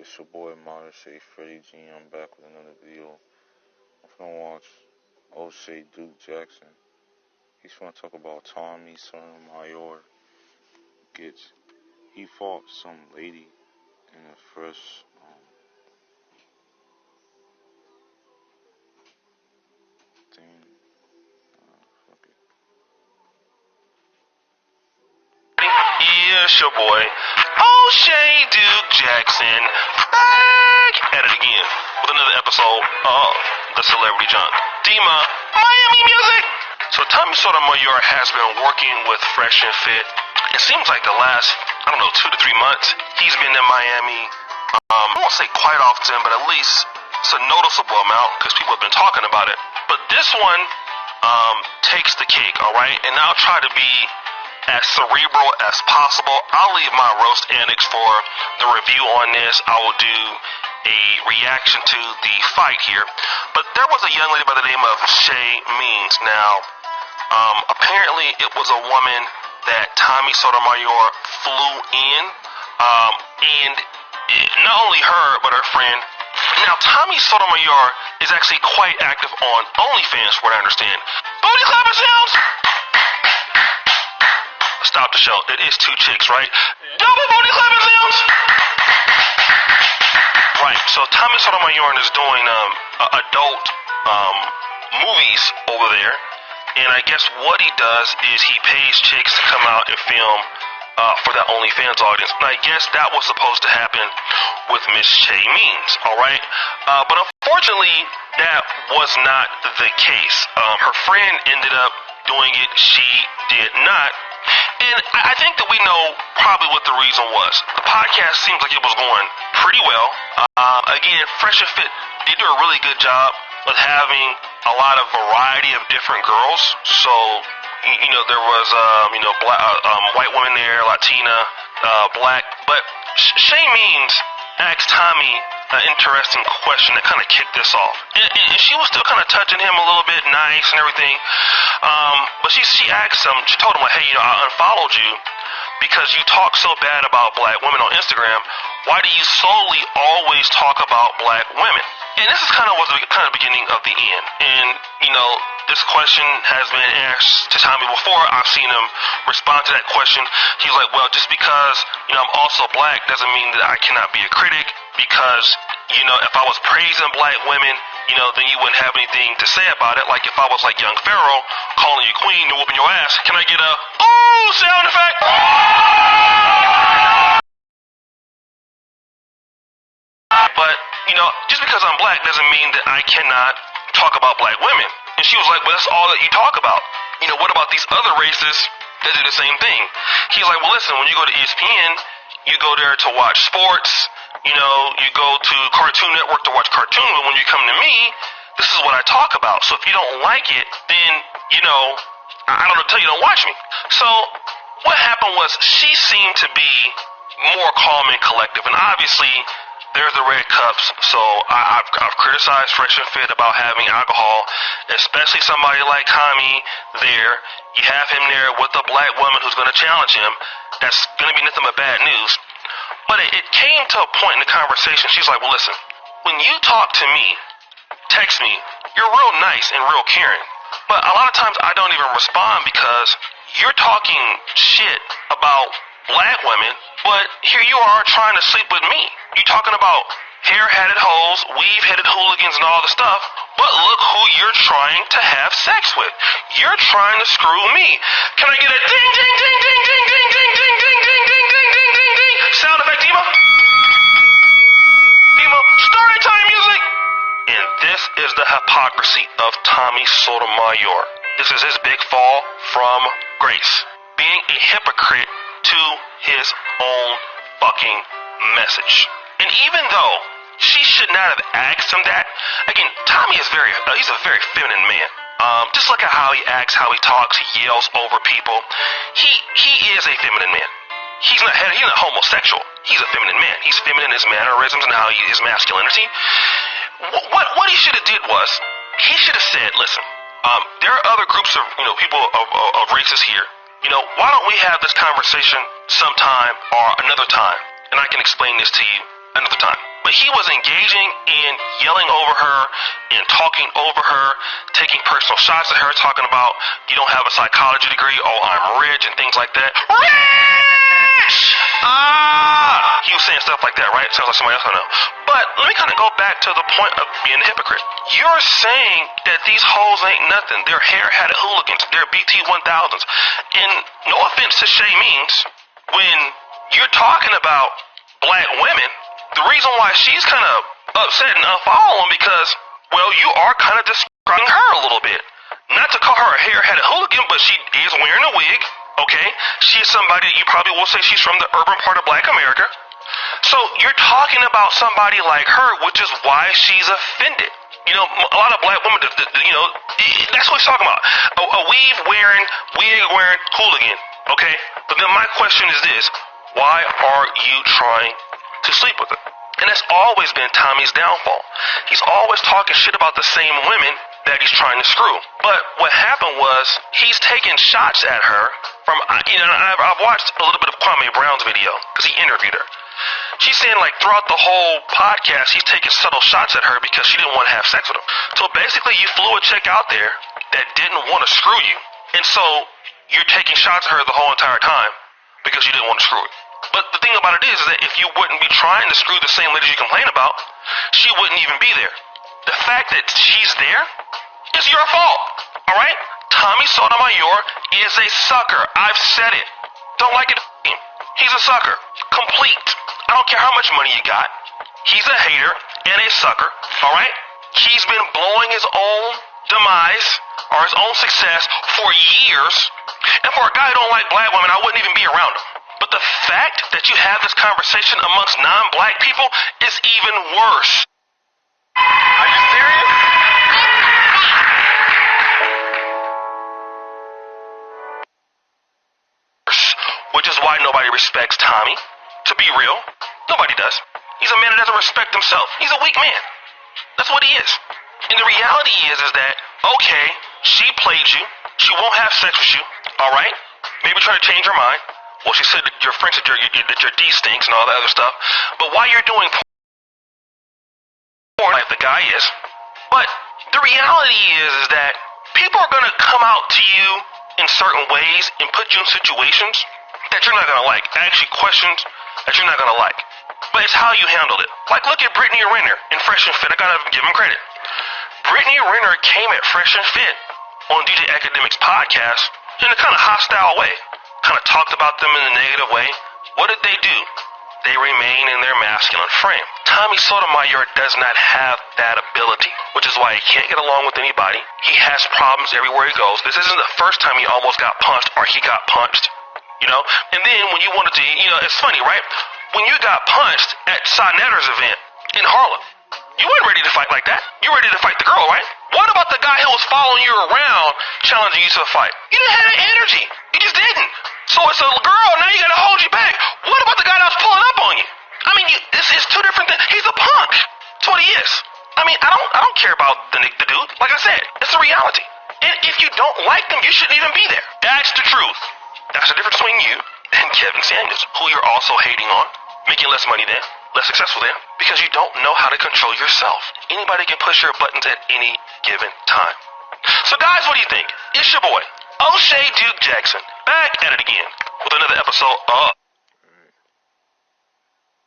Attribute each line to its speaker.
Speaker 1: It's your boy Oshay Freddie G. I'm back with another video. I'm gonna watch Oshay Duke Jackson. He's gonna talk about Tommy Sotomayor. He fought some lady in the first thing. Fuck it.
Speaker 2: Yeah, it's your boy Oshay Duke Jackson back at it again with another episode of The Celebrity Junk. Dima, Miami Music. So Tommy Sotomayor has been working with Fresh and Fit. It seems like the last, 2 to 3 months, he's been in Miami. I won't say quite often, but at least it's a noticeable amount because people have been talking about it. But this one takes the cake, all right? And I'll try to be as cerebral as possible. I'll leave my roast annex for the review on this. I will do a reaction to the fight here. But there was a young lady by the name of Shay Means. Now, apparently it was a woman that Tommy Sotomayor flew in. And not only her, but her friend. Now, Tommy Sotomayor is actually quite active on OnlyFans, from what I understand. Booty clapping sounds! Stop the show. It is 2 chicks, right? Double booty clapping sounds! Right, so Tommy Sotomayor is doing adult movies over there. And I guess what he does is he pays chicks to come out and film for that OnlyFans audience. And I guess that was supposed to happen with Miss Shay Means, alright? But unfortunately, that was not the case. Her friend ended up doing it. She did not. And I think that we know probably what the reason was. The podcast seems like it was going pretty well. Again, Fresh and Fit, they do a really good job with having a lot of variety of different girls. So, there was, black, white women there, Latina, black. But Shay Means asked Tommy an interesting question that kind of kicked this off. And she was still kind of touching him a little bit, nice and everything. But she asked him, she told him, like, hey, I unfollowed you because you talk so bad about black women on Instagram. Why do you solely always talk about black women? And this is kind of was the beginning of the end. And, this question has been asked to Tommy before. I've seen him respond to that question. He's like, well, just because, I'm also black doesn't mean that I cannot be a critic because, if I was praising black women, then you wouldn't have anything to say about it. Like if I was like young Pharaoh calling you queen and whooping your ass, can I get a, ooh, sound effect? But, just because I'm black doesn't mean that I cannot talk about black women. And she was like, well, that's all that you talk about. What about these other races that do the same thing? He's like, well, listen, when you go to ESPN, you go there to watch sports, you go to Cartoon Network to watch cartoons, but when you come to me, this is what I talk about. So if you don't like it, then, I don't know, tell you don't watch me. So what happened was she seemed to be more calm and collective, and obviously there's the red cups. So I've criticized Fresh and Fit about having alcohol, especially somebody like Tommy there. You have him there with a black woman who's going to challenge him. That's going to be nothing but bad news. But it came to a point in the conversation. She's like, well, listen, when you talk to me, text me, you're real nice and real caring. But a lot of times I don't even respond because you're talking shit about black women, but here you are trying to sleep with me. You talking about hair-headed hoes, weave-headed hooligans and all the stuff, but look who you're trying to have sex with. You're trying to screw me. Can I get a ding, ding, ding, ding, ding, ding, ding, ding, ding, ding, ding, ding, ding, ding, ding? Sound effect, Dima? Dima, story time music! And this is the hypocrisy of Tommy Sotomayor. This is his big fall from grace. Being a hypocrite to his own fucking message. And even though she should not have asked him that, again, Tommy is he's a very feminine man. Just look at how he acts, how he talks, he yells over people. He is a feminine man. He's not homosexual. He's a feminine man. He's feminine in his mannerisms and his masculinity. What he should have did was, he should have said, listen, there are other groups of people of races here. Why don't we have this conversation sometime or another time? And I can explain this to you another time. But he was engaging in yelling over her and talking over her, taking personal shots at her, talking about, you don't have a psychology degree, oh, I'm rich, and things like that. Rich! He was saying stuff like that, right? Sounds like somebody else I know. But let me kind of go back to the point of being a hypocrite. You're saying that these hoes ain't nothing. They're hair-hatted hooligans. They're BT-1000s. And no offense to Shay Means, when you're talking about black women, the reason why she's kind of upset and unfollowing because, well, you are kind of describing her a little bit. Not to call her a hair-hatted hooligan, but she is wearing a wig, okay? She's somebody that you probably will say she's from the urban part of black America. So you're talking about somebody like her, which is why she's offended. You know, a lot of black women, you know, that's what he's talking about. A wig-wearing hooligan, okay? But then my question is this: why are you trying to sleep with her? And that's always been Tommy's downfall. He's always talking shit about the same women that he's trying to screw. But what happened was he's taking shots at her from, you know, I've watched a little bit of Kwame Brown's video because he interviewed her. She's saying, like, throughout the whole podcast, he's taking subtle shots at her because she didn't want to have sex with him. So basically, you flew a chick out there that didn't want to screw you. And so you're taking shots at her the whole entire time because you didn't want to screw her. But the thing about it is that if you wouldn't be trying to screw the same ladies you complain about, she wouldn't even be there. The fact that she's there is your fault, all right? Tommy Sotomayor is a sucker. I've said it. Don't like it. He's a sucker. Complete. I don't care how much money you got. He's a hater and a sucker, all right? He's been blowing his own demise or his own success for years. And for a guy who don't like black women, I wouldn't even be around him. But the fact that you have this conversation amongst non-black people is even worse. Are you serious? Which is why nobody respects Tommy. To be real, nobody does. He's a man that doesn't respect himself. He's a weak man. That's what he is. And the reality is that, okay, she played you. She won't have sex with you, all right? Maybe try to change her mind. Well, she said that your friends that your D stinks and all that other stuff. But while you're doing porn, like the guy is, but the reality is that people are going to come out to you in certain ways and put you in situations that you're not going to like. Actually, questions that you're not going to like. But it's how you handled it. Like, look at Brittany Renner in Fresh and Fit. I got to give him credit. Brittany Renner came at Fresh and Fit on DJ Academic's podcast in a kind of hostile way. Kind of talked about them in a negative way. What did they do? They remain in their masculine frame. Tommy Sotomayor does not have that ability, which is why he can't get along with anybody. He has problems everywhere he goes. This isn't the first time he almost got punched or he got punched. You know? And then when you wanted to, you know, it's funny, right? When you got punched at Sonetter's event in Harlem, you weren't ready to fight like that. You were ready to fight the girl, right? What about the guy who was following you around, challenging you to a fight? You didn't have that energy. You just didn't. So it's a girl, now you gotta hold you back. What about the guy that was pulling up on you? I mean, this is two different things. He's a punk. That's what he is. I mean, I don't care about the dude. Like I said, it's a reality. And if you don't like them, you shouldn't even be there. That's the truth. That's the difference between you and Kevin Samuels, who you're also hating on, making less money than, less successful than, because you don't know how to control yourself. Anybody can push your buttons at any given time. So guys, what do you think? It's your boy, O'Shea Duke Jackson, back at it again with another episode of